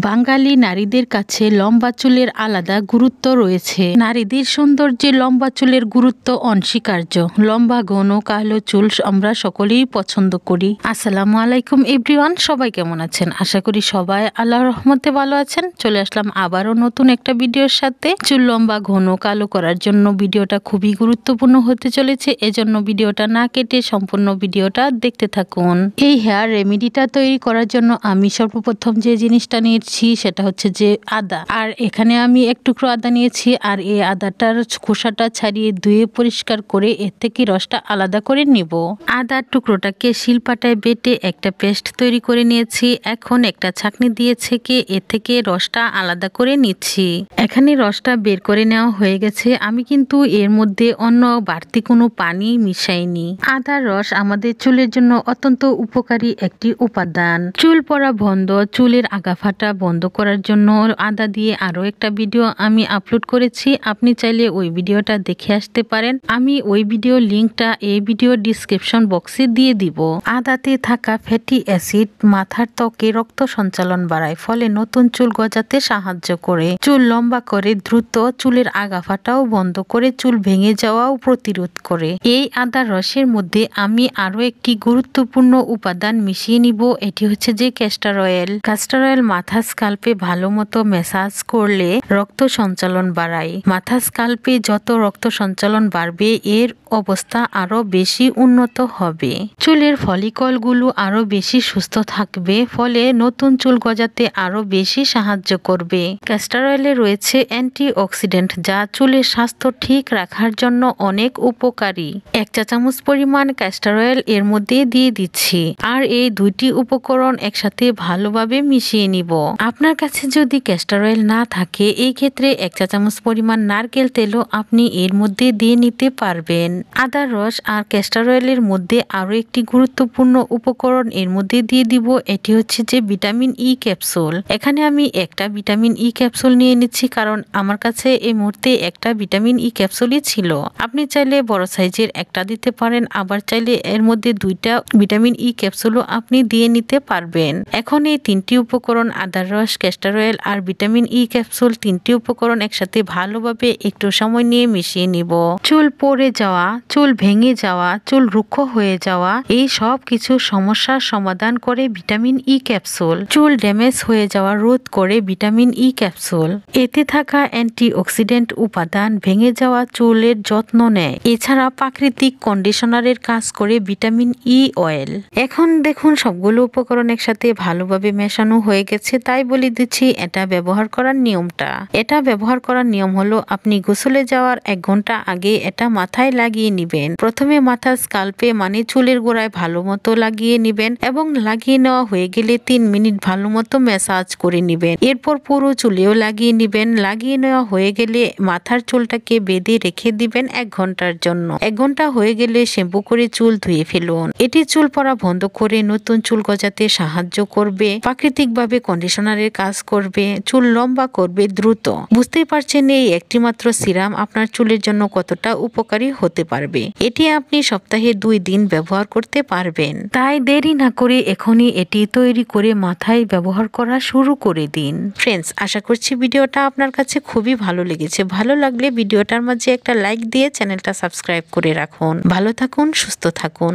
বাঙালি নারীদের কাছে লম্বা চুলের আলাদা গুরুত্ব রয়েছে। নারীদের সৌন্দর্যে লম্বা চুলের গুরুত্ব অনস্বীকার্য। লম্বা ঘন কালো চুল আমরা সকলেই পছন্দ করি। আসসালামু আলাইকুম এভরিওয়ান, সবাই কেমন আছেন? আশা করি সবাই আল্লাহর রহমতে ভালো আছেন। চলে আসলাম আবারও নতুন একটা ভিডিওর সাথে। চুল লম্বা ঘন কালো করার জন্য ভিডিওটা খুবই গুরুত্বপূর্ণ হতে চলেছে, এজন্য ভিডিওটা না কেটে সম্পূর্ণ ভিডিওটা দেখতে থাকুন। এই হেয়ার রেমেডিটা তৈরি করার জন্য আমি সর্বপ্রথম যে জিনিসটা নিয়েছি সেটা হচ্ছে যে আদা। আর এখানে আমি এক টুকরো আদা নিয়েছি, আর এই আদাটার খোসাটা ছাড়িয়ে ধুয়ে পরিষ্কার করে এর থেকে রসটা আলাদা করে নিব। আদার টুকরোটাকে শিলপাটায় বেটে একটা পেস্ট তৈরি করে নিয়েছি। এখন একটা ছাঁকনি দিয়ে ছেঁকে এর থেকে রসটা আলাদা করে নিচ্ছি। এখানে রসটা বের করে নেওয়া হয়ে গেছে। আমি কিন্তু এর মধ্যে অন্য বাড়তি কোনো পানি মিশাইনি। আদার রস আমাদের চুলের জন্য অত্যন্ত উপকারী একটি উপাদান। চুল পড়া বন্ধ, চুলের আগা ফাটা বন্ধ করার জন্য আদা দিয়ে আরো একটা ভিডিও আমি আপলোড করেছি। আপনি চাইলে ওই ভিডিওটা দেখে আসতে পারেন। আমি ওই ভিডিও লিংকটা এই ভিডিও ডিসক্রিপশন বক্সে দিয়ে দিব। আদাতে থাকা ফ্যাটি অ্যাসিড মাথার ত্বকে রক্ত সঞ্চালন বাড়ায়, ফলে নতুন চুল গজাতে সাহায্য করে, চুল লম্বা করে, দ্রুত চুলের আগা ফাটাও বন্ধ করে, চুল ভেঙে যাওয়াও প্রতিরোধ করে। এই আদার রসের মধ্যে আমি আরো একটি গুরুত্বপূর্ণ উপাদান মিশিয়ে নিব। এটি হচ্ছে যে ক্যাস্টর অয়েল। ক্যাস্টর অয়েল মাথা স্কাল্পে ভালো মতো ম্যাসাজ করলে রক্ত সঞ্চালন বাড়ায়। মাথা স্কাল্পে যত রক্ত সঞ্চালন বাড়বে এর অবস্থা আরো বেশি উন্নত হবে। চুলের ফলিকল গুলো আরো বেশি সুস্থ থাকবে, ফলে নতুন চুল গজাতে আরো বেশি সাহায্য করবে। ক্যাস্টর অয়েলে রয়েছে অ্যান্টিঅক্সিডেন্ট, যা চুলের স্বাস্থ্য ঠিক রাখার জন্য অনেক উপকারী। 1 চা চামচ পরিমাণ ক্যাস্টর অয়েল এর মধ্যে দিয়ে দিচ্ছি, আর এই দুইটি উপকরণ একসাথে ভালোভাবে মিশিয়ে নিব। আপনার কাছে যদি ক্যাস্টর অয়েল না থাকে, এই ক্ষেত্রে 1 চা চামচ পরিমাণ নারকেল তেলও আপনি এর মধ্যে দিয়ে নিতে পারবেন। আদার রস আর ক্যাস্টর অয়েলের মধ্যে আরো একটি গুরুত্বপূর্ণ উপকরণ এর মধ্যে দিয়ে দিব। এটি হচ্ছে যে ভিটামিন ই ক্যাপসুল। এখানে আমি একটা ভিটামিন ই ক্যাপসুল নিয়ে নিচ্ছি, কারণ আমার কাছে এই মুহূর্তে একটা ভিটামিন ই ক্যাপসুলই ছিল। আপনি চাইলে বড় সাইজের একটা দিতে পারেন, আবার চাইলে এর মধ্যে 2টা ভিটামিন ই ক্যাপসুলও আপনি দিয়ে নিতে পারবেন। এখন এই 3টি উপকরণ আদার রস, ক্যাস্টর অয়েল আর ভিটামিন ই ক্যাপসুল, 3টি উপকরণ একসাথে ভালোভাবে একটু সময় নিয়ে মিশিয়ে নিব। চুল পড়ে যাওয়া, চুল ভেঙে যাওয়া, চুল রুক্ষ হয়ে যাওয়া, এই সব কিছু সমস্যার সমাধান করে ভিটামিন ই ক্যাপসুল। চুল ড্যামেজ হয়ে যাওয়া রোধ করে ভিটামিন ই ক্যাপসুল। এতে থাকা অ্যান্টিঅক্সিডেন্ট উপাদান ভেঙে যাওয়া চুলের যত্ন নেয়। এছাড়া প্রাকৃতিক কন্ডিশনারের কাজ করে ভিটামিন ই অয়েল। এখন দেখুন সবগুলো উপকরণ একসাথে ভালোভাবে মেশানো হয়ে গেছে। তাই বলে দিচ্ছি এটা ব্যবহার করার নিয়মটা। এটা ব্যবহার করার নিয়ম হলো, আপনি গোসলে যাওয়ার 1 ঘন্টা আগে এটা মাথায় লাগিয়ে নিবেন। প্রথমে মাথার স্কাল্পে মানে চুলের গোড়ায় ভালো মতো লাগিয়ে নিবেন, এবং লাগিয়ে নেওয়া হয়ে গেলে 3 মিনিট ভালো মতো ম্যাসাজ করে নিবেন। এরপর পুরো চুলেও লাগিয়ে নিবেন। লাগিয়ে নেওয়া হয়ে গেলে মাথার চুলটাকে বেঁধে রেখে দিবেন 1 ঘন্টার জন্য। 1 ঘন্টা হয়ে গেলে শ্যাম্পু করে চুল ধুয়ে ফেলুন। এটি চুল পড়া বন্ধ করে নতুন চুল গজাতে সাহায্য করবে, প্রাকৃতিকভাবে কন্ডিশনারের কাজ করবে, চুল লম্বা করবে দ্রুত। বুঝতেই পারছেন এই একটি মাত্র সিরাম আপনার চুলের জন্য কতটা উপকারী হতে পারবে। এটি আপনি সপ্তাহে 2 দিন ব্যবহার করতে পারবেন। তাই দেরি না করে এখনই এটি তৈরি করে মাথায় ব্যবহার করা শুরু করে দিন। ফ্রেন্ডস, আশা করছি ভিডিওটা আপনার কাছে খুবই ভালো লেগেছে। ভালো লাগলে ভিডিওটার মাঝে একটা লাইক দিয়ে চ্যানেলটা সাবস্ক্রাইব করে রাখুন। ভালো থাকুন, সুস্থ থাকুন।